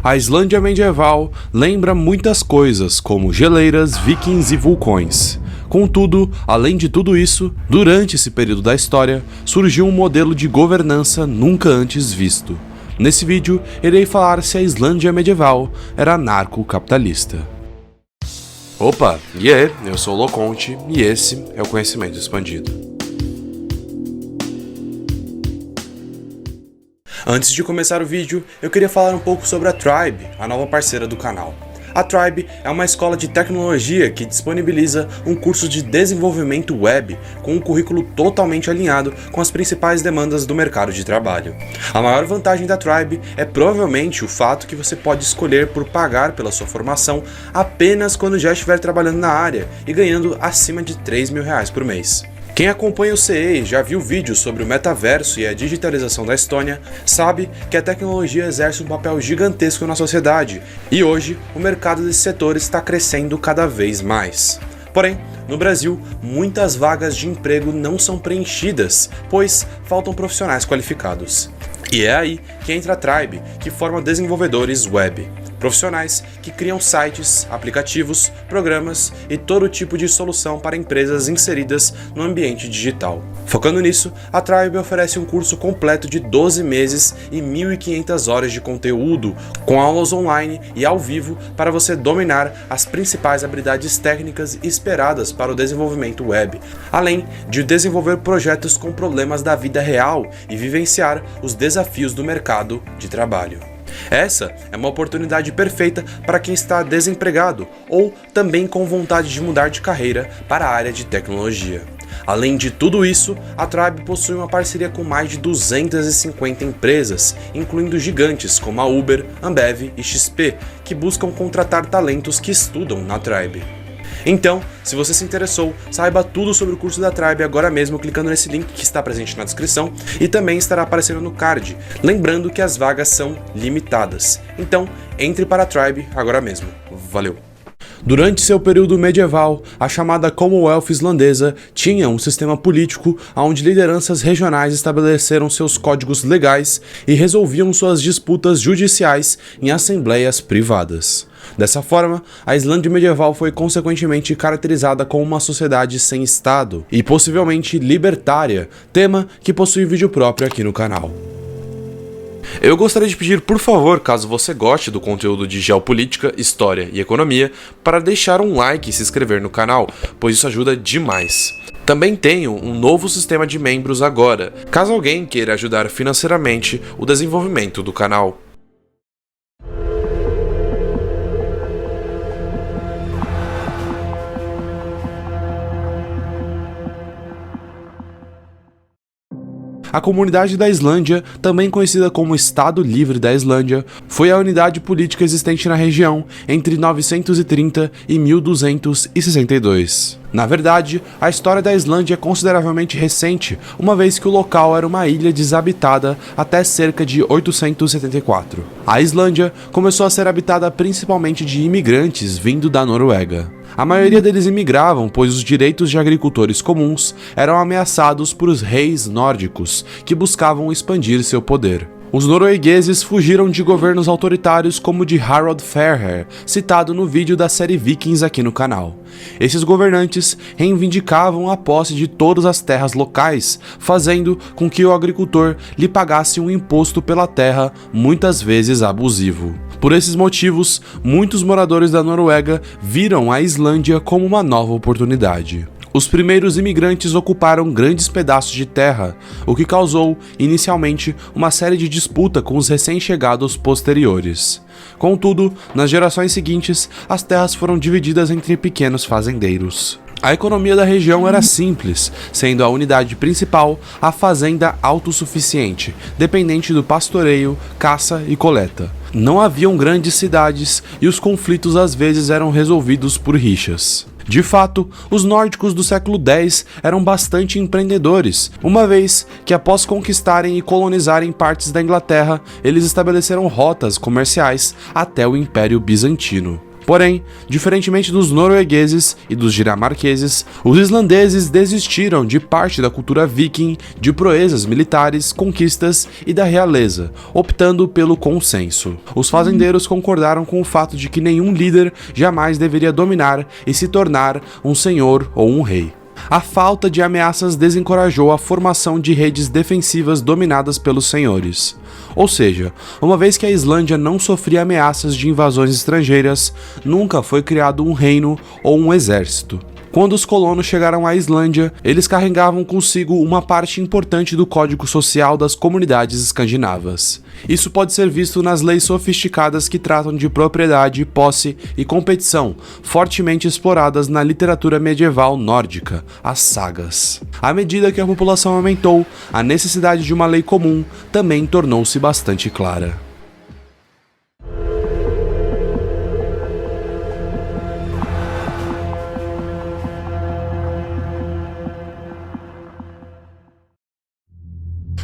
A Islândia medieval lembra muitas coisas, como geleiras, vikings e vulcões. Contudo, além de tudo isso, durante esse período da história, surgiu um modelo de governança nunca antes visto. Nesse vídeo, irei falar se a Islândia medieval era anarco-capitalista. Opa, e aí, eu sou o Loconte e esse é o Conhecimento Expandido. Antes de começar o vídeo, eu queria falar um pouco sobre a Tribe, a nova parceira do canal. A Tribe é uma escola de tecnologia que disponibiliza um curso de desenvolvimento web com um currículo totalmente alinhado com as principais demandas do mercado de trabalho. A maior vantagem da Tribe é provavelmente o fato que você pode escolher por pagar pela sua formação apenas quando já estiver trabalhando na área e ganhando acima de R$3.000 por mês. Quem acompanha o CE e já viu vídeos sobre o metaverso e a digitalização da Estônia, sabe que a tecnologia exerce um papel gigantesco na sociedade e hoje o mercado desse setor está crescendo cada vez mais. Porém, no Brasil, muitas vagas de emprego não são preenchidas, pois faltam profissionais qualificados. E é aí que entra a Tribe, que forma desenvolvedores web. Profissionais que criam sites, aplicativos, programas e todo tipo de solução para empresas inseridas no ambiente digital. Focando nisso, a Tribe oferece um curso completo de 12 meses e 1.500 horas de conteúdo, com aulas online e ao vivo para você dominar as principais habilidades técnicas esperadas para o desenvolvimento web, além de desenvolver projetos com problemas da vida real e vivenciar os desafios do mercado de trabalho. Essa é uma oportunidade perfeita para quem está desempregado ou também com vontade de mudar de carreira para a área de tecnologia. Além de tudo isso, a Tribe possui uma parceria com mais de 250 empresas, incluindo gigantes como a Uber, Ambev e XP, que buscam contratar talentos que estudam na Tribe. Então, se você se interessou, saiba tudo sobre o curso da Tribe agora mesmo clicando nesse link que está presente na descrição e também estará aparecendo no card, lembrando que as vagas são limitadas. Então, entre para a Tribe agora mesmo. Valeu! Durante seu período medieval, a chamada Commonwealth islandesa tinha um sistema político onde lideranças regionais estabeleceram seus códigos legais e resolviam suas disputas judiciais em assembleias privadas. Dessa forma, a Islândia medieval foi consequentemente caracterizada como uma sociedade sem Estado e possivelmente libertária, tema que possui vídeo próprio aqui no canal. Eu gostaria de pedir, por favor, caso você goste do conteúdo de geopolítica, história e economia, para deixar um like e se inscrever no canal, pois isso ajuda demais. Também tenho um novo sistema de membros agora, caso alguém queira ajudar financeiramente o desenvolvimento do canal. A Comunidade da Islândia, também conhecida como Estado Livre da Islândia, foi a unidade política existente na região entre 930 e 1262. Na verdade, a história da Islândia é consideravelmente recente, uma vez que o local era uma ilha desabitada até cerca de 874. A Islândia começou a ser habitada principalmente de imigrantes vindo da Noruega. A maioria deles imigravam, pois os direitos de agricultores comuns eram ameaçados por os reis nórdicos, que buscavam expandir seu poder. Os noruegueses fugiram de governos autoritários como o de Harald Fairhair, citado no vídeo da série Vikings aqui no canal. Esses governantes reivindicavam a posse de todas as terras locais, fazendo com que o agricultor lhe pagasse um imposto pela terra, muitas vezes abusivo. Por esses motivos, muitos moradores da Noruega viram a Islândia como uma nova oportunidade. Os primeiros imigrantes ocuparam grandes pedaços de terra, o que causou, inicialmente, uma série de disputa com os recém-chegados posteriores. Contudo, nas gerações seguintes, as terras foram divididas entre pequenos fazendeiros. A economia da região era simples, sendo a unidade principal a fazenda autossuficiente, dependente do pastoreio, caça e coleta. Não haviam grandes cidades e os conflitos às vezes eram resolvidos por rixas. De fato, os nórdicos do século X eram bastante empreendedores, uma vez que após conquistarem e colonizarem partes da Inglaterra, eles estabeleceram rotas comerciais até o Império Bizantino. Porém, diferentemente dos noruegueses e dos dinamarqueses, os islandeses desistiram de parte da cultura viking, de proezas militares, conquistas e da realeza, optando pelo consenso. Os fazendeiros concordaram com o fato de que nenhum líder jamais deveria dominar e se tornar um senhor ou um rei. A falta de ameaças desencorajou a formação de redes defensivas dominadas pelos senhores. Ou seja, uma vez que a Islândia não sofria ameaças de invasões estrangeiras, nunca foi criado um reino ou um exército. Quando os colonos chegaram à Islândia, eles carregavam consigo uma parte importante do código social das comunidades escandinavas. Isso pode ser visto nas leis sofisticadas que tratam de propriedade, posse e competição, fortemente exploradas na literatura medieval nórdica, as sagas. À medida que a população aumentou, a necessidade de uma lei comum também tornou-se bastante clara.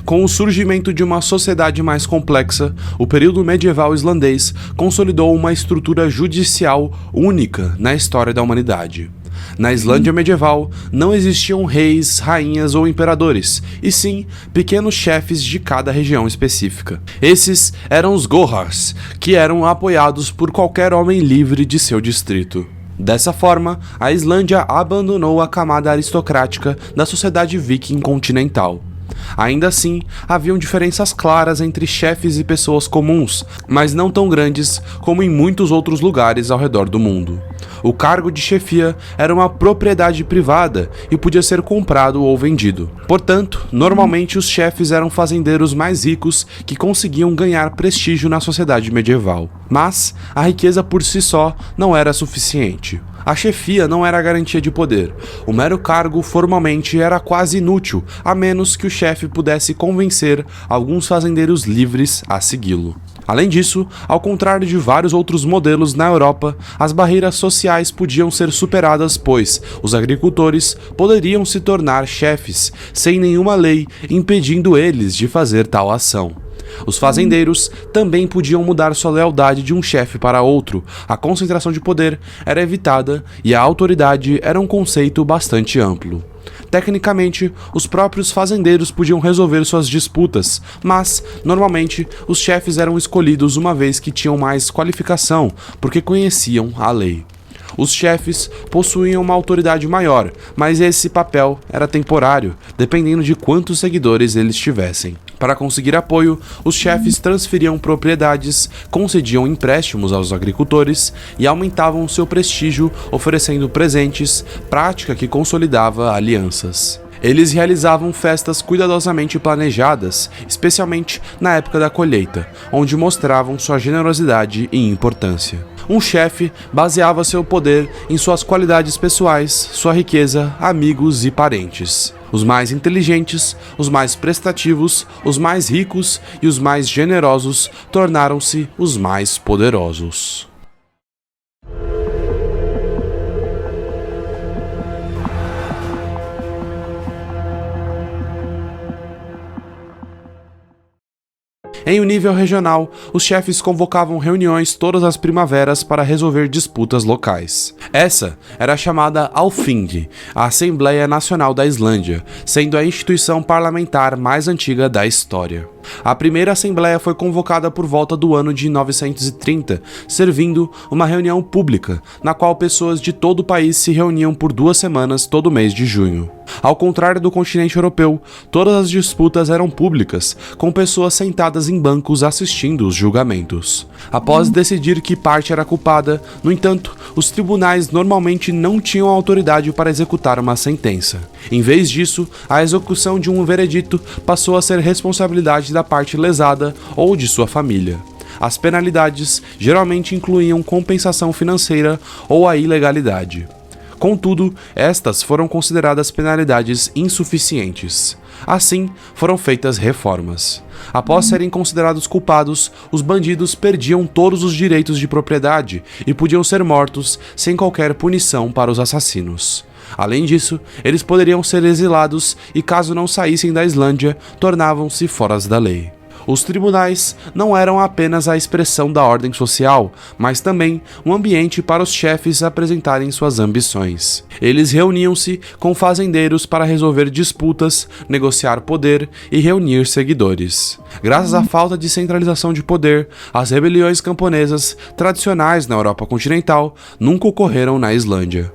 Com o surgimento de uma sociedade mais complexa, o período medieval islandês consolidou uma estrutura judicial única na história da humanidade. Na Islândia medieval, não existiam reis, rainhas ou imperadores, e sim pequenos chefes de cada região específica. Esses eram os gohars, que eram apoiados por qualquer homem livre de seu distrito. Dessa forma, a Islândia abandonou a camada aristocrática da sociedade viking continental. Ainda assim, haviam diferenças claras entre chefes e pessoas comuns, mas não tão grandes como em muitos outros lugares ao redor do mundo. O cargo de chefia era uma propriedade privada e podia ser comprado ou vendido. Portanto, normalmente os chefes eram fazendeiros mais ricos que conseguiam ganhar prestígio na sociedade medieval. Mas a riqueza por si só não era suficiente. A chefia não era garantia de poder. O mero cargo formalmente era quase inútil, a menos que o chefe pudesse convencer alguns fazendeiros livres a segui-lo. Além disso, ao contrário de vários outros modelos na Europa, as barreiras sociais podiam ser superadas, pois os agricultores poderiam se tornar chefes, sem nenhuma lei impedindo eles de fazer tal ação. Os fazendeiros também podiam mudar sua lealdade de um chefe para outro, a concentração de poder era evitada e a autoridade era um conceito bastante amplo. Tecnicamente, os próprios fazendeiros podiam resolver suas disputas, mas, normalmente, os chefes eram escolhidos uma vez que tinham mais qualificação, porque conheciam a lei. Os chefes possuíam uma autoridade maior, mas esse papel era temporário, dependendo de quantos seguidores eles tivessem. Para conseguir apoio, os chefes transferiam propriedades, concediam empréstimos aos agricultores e aumentavam seu prestígio oferecendo presentes, prática que consolidava alianças. Eles realizavam festas cuidadosamente planejadas, especialmente na época da colheita, onde mostravam sua generosidade e importância. Um chefe baseava seu poder em suas qualidades pessoais, sua riqueza, amigos e parentes. Os mais inteligentes, os mais prestativos, os mais ricos e os mais generosos tornaram-se os mais poderosos. Em um nível regional, os chefes convocavam reuniões todas as primaveras para resolver disputas locais. Essa era chamada Alþingi, a Assembleia Nacional da Islândia, sendo a instituição parlamentar mais antiga da história. A primeira assembleia foi convocada por volta do ano de 930, servindo uma reunião pública, na qual pessoas de todo o país se reuniam por 2 semanas todo mês de junho. Ao contrário do continente europeu, todas as disputas eram públicas, com pessoas sentadas em bancos assistindo os julgamentos. Após decidir que parte era culpada, no entanto, os tribunais normalmente não tinham autoridade para executar uma sentença. Em vez disso, a execução de um veredito passou a ser responsabilidade da parte lesada ou de sua família. As penalidades geralmente incluíam compensação financeira ou a ilegalidade. Contudo, estas foram consideradas penalidades insuficientes. Assim, foram feitas reformas. Após serem considerados culpados, os bandidos perdiam todos os direitos de propriedade e podiam ser mortos sem qualquer punição para os assassinos. Além disso, eles poderiam ser exilados e, caso não saíssem da Islândia, tornavam-se fora da lei. Os tribunais não eram apenas a expressão da ordem social, mas também um ambiente para os chefes apresentarem suas ambições. Eles reuniam-se com fazendeiros para resolver disputas, negociar poder e reunir seguidores. Graças à falta de centralização de poder, as rebeliões camponesas tradicionais na Europa continental nunca ocorreram na Islândia.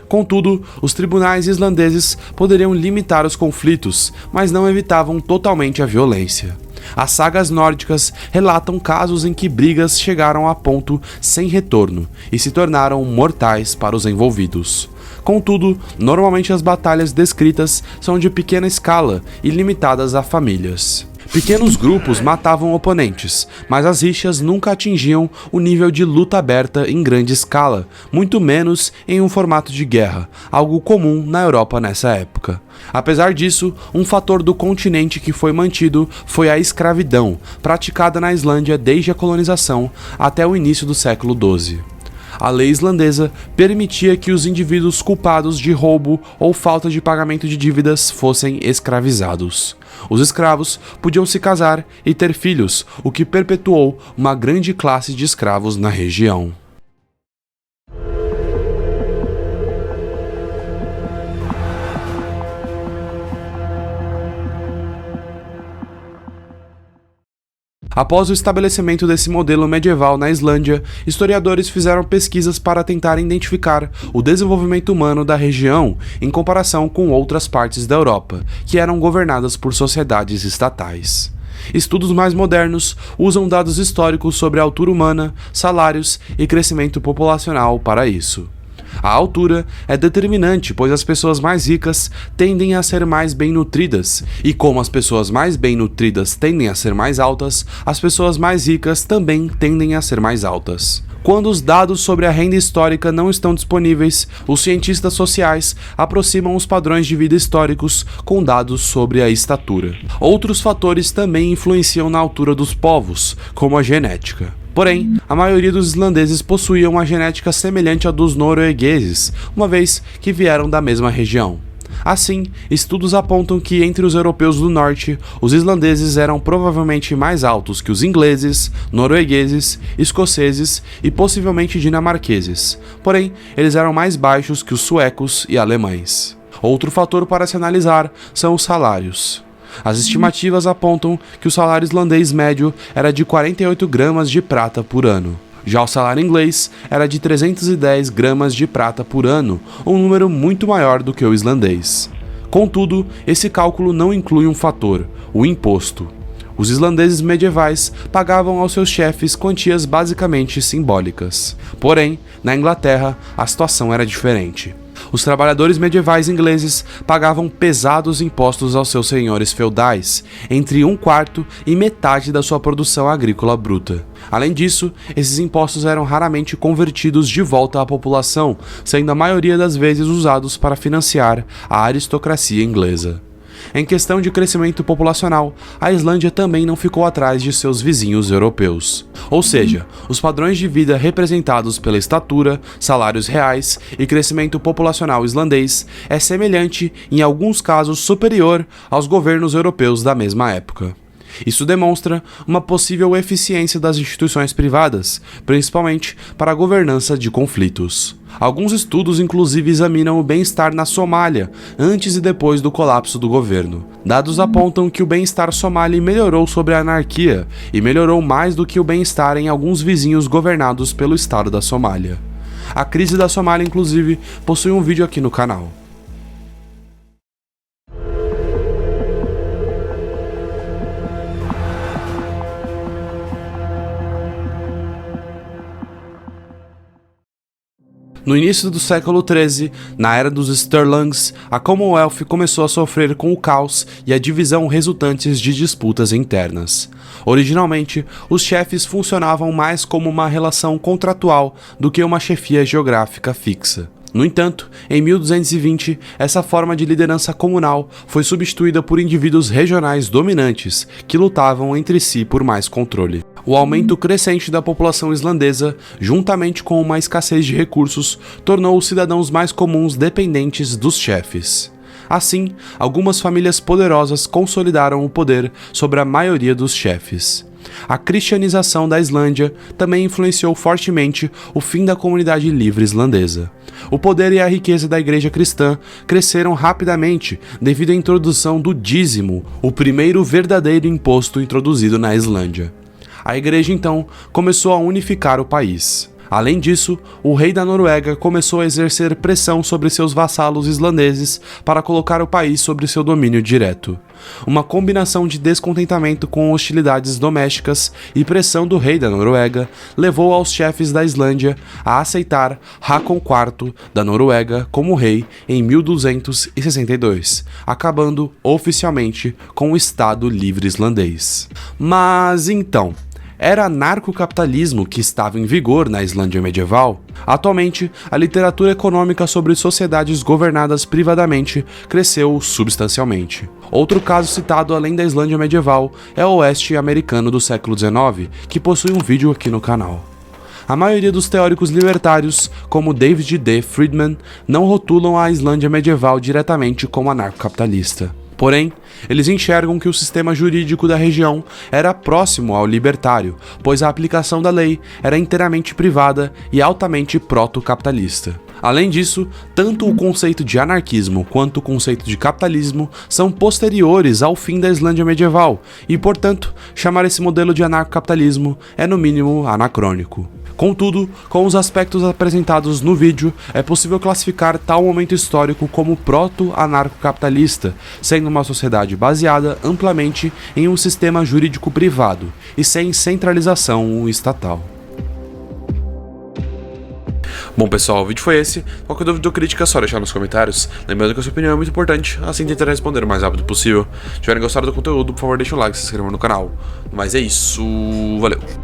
Contudo, os tribunais islandeses poderiam limitar os conflitos, mas não evitavam totalmente a violência. As sagas nórdicas relatam casos em que brigas chegaram a ponto sem retorno e se tornaram mortais para os envolvidos. Contudo, normalmente as batalhas descritas são de pequena escala e limitadas a famílias. Pequenos grupos matavam oponentes, mas as rixas nunca atingiam o nível de luta aberta em grande escala, muito menos em um formato de guerra, algo comum na Europa nessa época. Apesar disso, um fator do continente que foi mantido foi a escravidão, praticada na Islândia desde a colonização até o início do século XII. A lei islandesa permitia que os indivíduos culpados de roubo ou falta de pagamento de dívidas fossem escravizados. Os escravos podiam se casar e ter filhos, o que perpetuou uma grande classe de escravos na região. Após o estabelecimento desse modelo medieval na Islândia, historiadores fizeram pesquisas para tentar identificar o desenvolvimento humano da região em comparação com outras partes da Europa, que eram governadas por sociedades estatais. Estudos mais modernos usam dados históricos sobre a altura humana, salários e crescimento populacional para isso. A altura é determinante, pois as pessoas mais ricas tendem a ser mais bem nutridas, e como as pessoas mais bem nutridas tendem a ser mais altas, as pessoas mais ricas também tendem a ser mais altas. Quando os dados sobre a renda histórica não estão disponíveis, os cientistas sociais aproximam os padrões de vida históricos com dados sobre a estatura. Outros fatores também influenciam na altura dos povos, como a genética. Porém, a maioria dos islandeses possuía uma genética semelhante à dos noruegueses, uma vez que vieram da mesma região. Assim, estudos apontam que entre os europeus do norte, os islandeses eram provavelmente mais altos que os ingleses, noruegueses, escoceses e possivelmente dinamarqueses. Porém, eles eram mais baixos que os suecos e alemães. Outro fator para se analisar são os salários. As estimativas apontam que o salário islandês médio era de 48 gramas de prata por ano. Já o salário inglês era de 310 gramas de prata por ano, um número muito maior do que o islandês. Contudo, esse cálculo não inclui um fator, o imposto. Os islandeses medievais pagavam aos seus chefes quantias basicamente simbólicas. Porém, na Inglaterra, a situação era diferente. Os trabalhadores medievais ingleses pagavam pesados impostos aos seus senhores feudais, entre 1/4 e metade da sua produção agrícola bruta. Além disso, esses impostos eram raramente convertidos de volta à população, sendo a maioria das vezes usados para financiar a aristocracia inglesa. Em questão de crescimento populacional, a Islândia também não ficou atrás de seus vizinhos europeus. Ou seja, os padrões de vida representados pela estatura, salários reais e crescimento populacional islandês é semelhante, em alguns casos superior, aos governos europeus da mesma época. Isso demonstra uma possível eficiência das instituições privadas, principalmente para a governança de conflitos. Alguns estudos inclusive examinam o bem-estar na Somália, antes e depois do colapso do governo. Dados apontam que o bem-estar somali melhorou sob a anarquia, e melhorou mais do que o bem-estar em alguns vizinhos governados pelo Estado da Somália. A crise da Somália, inclusive, possui um vídeo aqui no canal. No início do século XIII, na era dos Sturlungs, a Commonwealth começou a sofrer com o caos e a divisão resultantes de disputas internas. Originalmente, os chefes funcionavam mais como uma relação contratual do que uma chefia geográfica fixa. No entanto, em 1220, essa forma de liderança comunal foi substituída por indivíduos regionais dominantes que lutavam entre si por mais controle. O aumento crescente da população islandesa, juntamente com uma escassez de recursos, tornou os cidadãos mais comuns dependentes dos chefes. Assim, algumas famílias poderosas consolidaram o poder sobre a maioria dos chefes. A cristianização da Islândia também influenciou fortemente o fim da comunidade livre islandesa. O poder e a riqueza da igreja cristã cresceram rapidamente devido à introdução do dízimo, o primeiro verdadeiro imposto introduzido na Islândia. A igreja então começou a unificar o país. Além disso, o rei da Noruega começou a exercer pressão sobre seus vassalos islandeses para colocar o país sob seu domínio direto. Uma combinação de descontentamento com hostilidades domésticas e pressão do rei da Noruega levou aos chefes da Islândia a aceitar Hákon IV da Noruega como rei em 1262, acabando oficialmente com o Estado Livre Islandês. Mas então, era anarcocapitalismo que estava em vigor na Islândia medieval? Atualmente, a literatura econômica sobre sociedades governadas privadamente cresceu substancialmente. Outro caso citado além da Islândia medieval é o Oeste americano do século XIX, que possui um vídeo aqui no canal. A maioria dos teóricos libertários, como David D. Friedman, não rotulam a Islândia medieval diretamente como anarcocapitalista. Porém, eles enxergam que o sistema jurídico da região era próximo ao libertário, pois a aplicação da lei era inteiramente privada e altamente proto-capitalista. Além disso, tanto o conceito de anarquismo quanto o conceito de capitalismo são posteriores ao fim da Islândia medieval, e, portanto, chamar esse modelo de anarcocapitalismo é no mínimo anacrônico. Contudo, com os aspectos apresentados no vídeo, é possível classificar tal momento histórico como proto-anarcocapitalista, sendo uma sociedade baseada amplamente em um sistema jurídico privado e sem centralização estatal. Bom pessoal, o vídeo foi esse. Qualquer dúvida ou crítica é só deixar nos comentários. Lembrando que a sua opinião é muito importante, assim tentarei responder o mais rápido possível. Se tiverem gostado do conteúdo, por favor deixa o like e se inscreva no canal. Mas é isso, valeu!